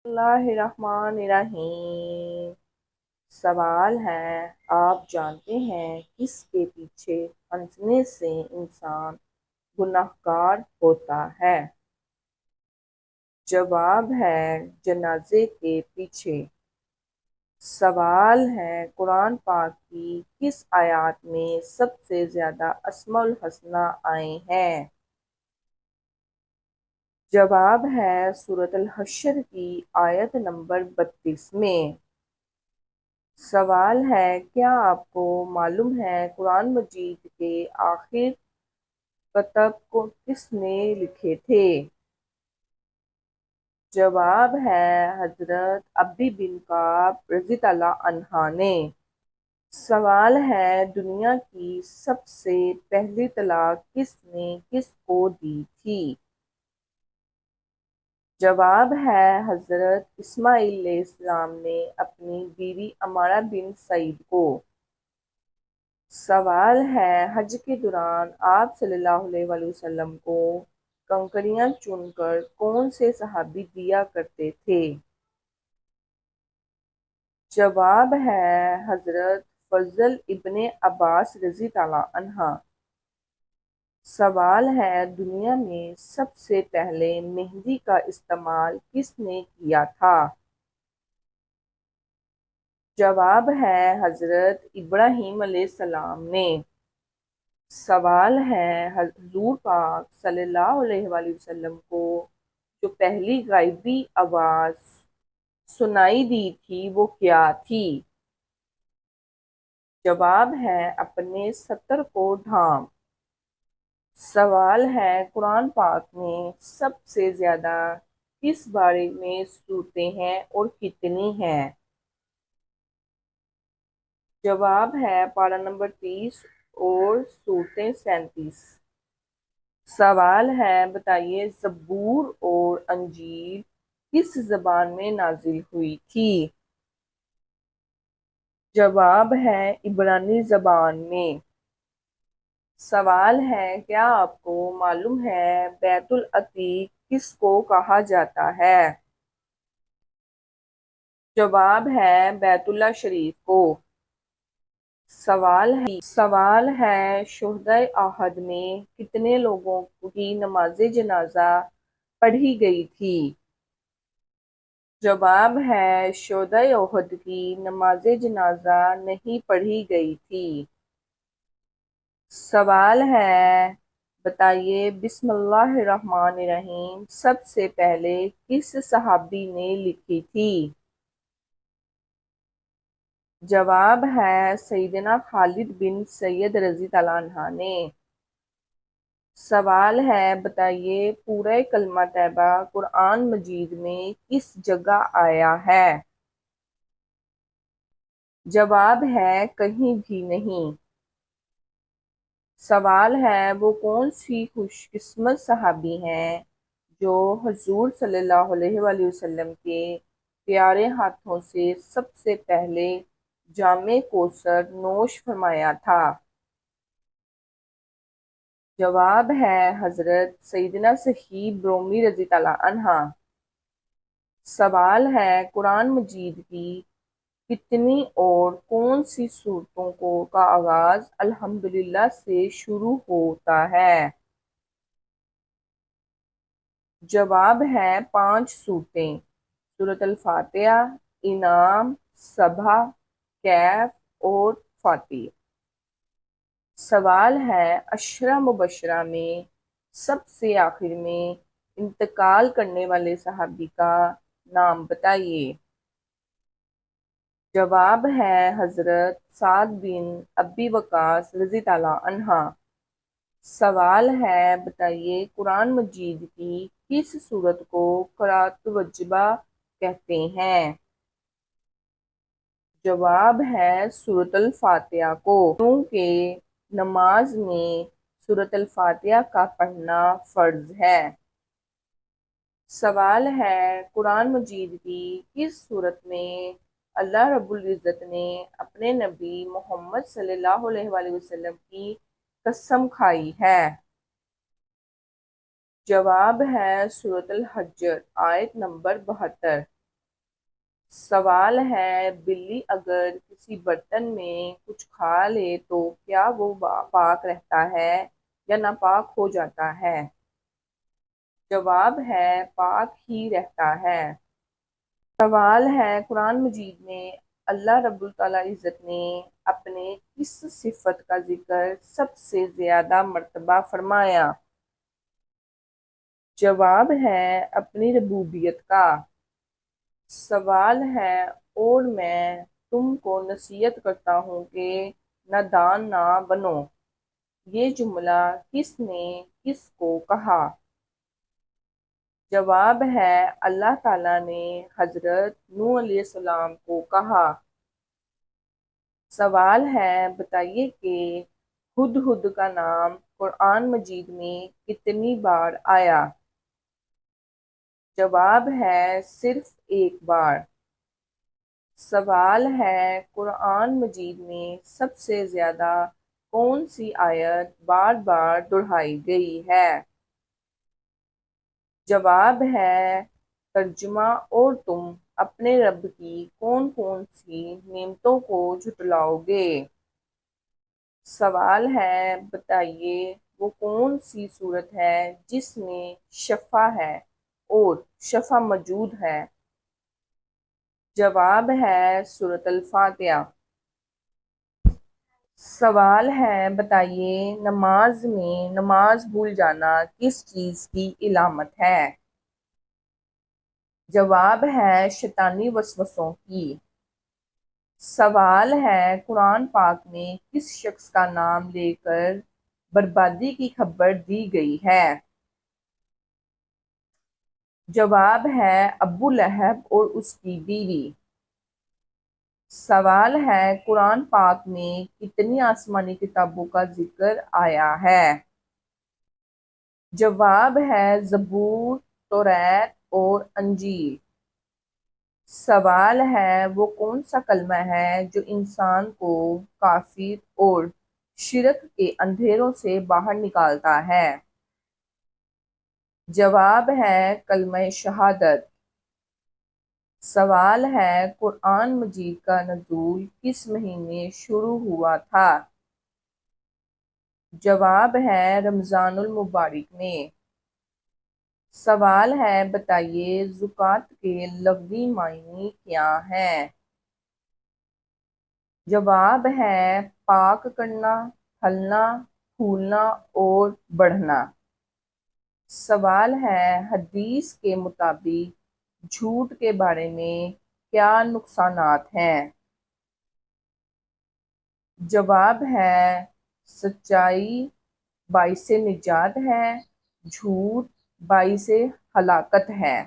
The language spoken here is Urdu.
اللہ الرحمن الرحیم۔ سوال ہے، آپ جانتے ہیں کس کے پیچھے ہنسنے سے انسان گناہگار ہوتا ہے؟ جواب ہے جنازے کے پیچھے۔ سوال ہے، قرآن پاک کی کس آیات میں سب سے زیادہ اسماء الحسنی آئے ہیں؟ جواب ہے سورۃ الحشر کی آیت نمبر 32 میں۔ سوال ہے، کیا آپ کو معلوم ہے قرآن مجید کے آخر کتب کو کس نے لکھے تھے؟ جواب ہے حضرت ابی بن کعب رضی اللہ عنہ نے۔ سوال ہے، دنیا کی سب سے پہلی طلاق کس نے کس کو دی تھی؟ جواب ہے حضرت اسماعیل علیہ السلام نے اپنی بیوی عمارہ بن سعید کو۔ سوال ہے، حج کے دوران آپ صلی اللہ علیہ وآلہ وسلم کو کنکریاں چن کر کون سے صحابی دیا کرتے تھے؟ جواب ہے حضرت فضل ابن عباس رضی اللہ عنہ۔ سوال ہے، دنیا میں سب سے پہلے مہندی کا استعمال کس نے کیا تھا؟ جواب ہے حضرت ابراہیم علیہ السلام نے۔ سوال ہے، حضور پاک صلی اللہ علیہ وآلہ وسلم کو جو پہلی غیبی آواز سنائی دی تھی وہ کیا تھی؟ جواب ہے اپنے ستر کو ڈھانپ۔ سوال ہے، قرآن پاک میں سب سے زیادہ کس بارے میں صورتیں ہیں اور کتنی ہیں؟ جواب ہے پارہ نمبر 30 اور صورتیں 37۔ سوال ہے، بتائیے زبور اور انجیل کس زبان میں نازل ہوئی تھی؟ جواب ہے عبرانی زبان میں۔ سوال ہے، کیا آپ کو معلوم ہے بیت العتیق کس کو کہا جاتا ہے؟ جواب ہے بیت اللہ شریف کو۔ سوال ہے شہدائے احد میں کتنے لوگوں کی نماز جنازہ پڑھی گئی تھی؟ جواب ہے شہدائے احد کی نماز جنازہ نہیں پڑھی گئی تھی۔ سوال ہے، بتائیے بسم اللہ الرحمن الرحیم سب سے پہلے کس صحابی نے لکھی تھی؟ جواب ہے سیدنا خالد بن سید رضی اللہ عنہ نے۔ سوال ہے، بتائیے پورہ کلمہ طیبہ قرآن مجید میں کس جگہ آیا ہے؟ جواب ہے کہیں بھی نہیں۔ سوال ہے، وہ کون سی خوش قسمت صحابی ہیں جو حضور صلی اللہ علیہ وآلہ وسلم کے پیارے ہاتھوں سے سب سے پہلے جام کوثر نوش فرمایا تھا؟ جواب ہے حضرت سیدنا صہیب رومی رضی اللہ عنہ۔ سوال ہے، قرآن مجید کی کتنی اور کون سی صورتوں کا آغاز الحمدللہ سے شروع ہوتا ہے؟ جواب ہے 5 صورتیں: سورۃ الفاتحہ، انعام، سبا، کہف اور فاتر۔ سوال ہے، عشرہ مبشرہ میں سب سے آخر میں انتقال کرنے والے صحابی کا نام بتائیے۔ جواب ہے حضرت سعد بن ابی وقاص رضی اللہ عنہ۔ سوال ہے، بتائیے قرآن مجید کی کس سورت کو قرأت وجبہ کہتے ہیں؟ جواب ہے سورۃ الفاتحہ کو، کیونکہ نماز میں سورۃ الفاتحہ کا پڑھنا فرض ہے۔ سوال ہے، قرآن مجید کی کس سورت میں اللہ رب العزت نے اپنے نبی محمد صلی اللہ علیہ وآلہ وسلم کی قسم کھائی ہے؟ جواب ہے سورۃ الحجر آیت نمبر 72۔ سوال ہے بلی اگر کسی برتن میں کچھ کھا لے تو کیا وہ پاک رہتا ہے یا ناپاک ہو جاتا ہے؟ جواب ہے پاک ہی رہتا ہے۔ سوال ہے قرآن مجید میں اللہ رب تعالیٰ عزت نے اپنے کس صفت کا ذکر سب سے زیادہ مرتبہ فرمایا؟ جواب ہے اپنی ربوبیت کا۔ سوال ہے اور میں تم کو نصیحت کرتا ہوں کہ نادان نہ بنو، یہ جملہ کس نے کس کو کہا؟ جواب ہے اللہ تعالیٰ نے حضرت نوح علیہ السلام کو کہا۔ سوال ہے بتائیے کہ ہدہد کا نام قرآن مجید میں کتنی بار آیا؟ جواب ہے صرف ایک بار۔ سوال ہے قرآن مجید میں سب سے زیادہ کون سی آیت بار بار دہرائی گئی ہے؟ جواب ہے ترجمہ اور تم اپنے رب کی کون کون سی نعمتوں کو جھٹلاؤ گے؟ سوال ہے بتائیے وہ کون سی صورت ہے جس میں شفا ہے اور شفا موجود ہے؟ جواب ہے سورۃ الفاتحہ۔ سوال ہے بتائیے نماز میں نماز بھول جانا کس چیز کی علامت ہے؟ جواب ہے شیطانی وسوسوں کی۔ سوال ہے قرآن پاک میں کس شخص کا نام لے کر بربادی کی خبر دی گئی ہے؟ جواب ہے ابو لہب اور اس کی بیوی۔ سوال ہے قرآن پاک میں کتنی آسمانی کتابوں کا ذکر آیا ہے؟ جواب ہے زبور، توریت اور انجیل۔ سوال ہے وہ کون سا کلمہ ہے جو انسان کو کافر اور شرک کے اندھیروں سے باہر نکالتا ہے؟ جواب ہے کلمہ شہادت۔ سوال ہے قرآن مجید کا نزول کس مہینے شروع ہوا تھا؟ جواب ہے رمضان المبارک میں۔ سوال ہے بتائیے زکوٰۃ کے لفظی معنی کیا ہیں؟ جواب ہے پاک کرنا، پھلنا، پھولنا اور بڑھنا۔ سوال ہے حدیث کے مطابق جھوٹ کے بارے میں کیا نقصانات ہیں؟ جواب ہے سچائی باعث نجات ہے، جھوٹ باعث ہلاکت ہے۔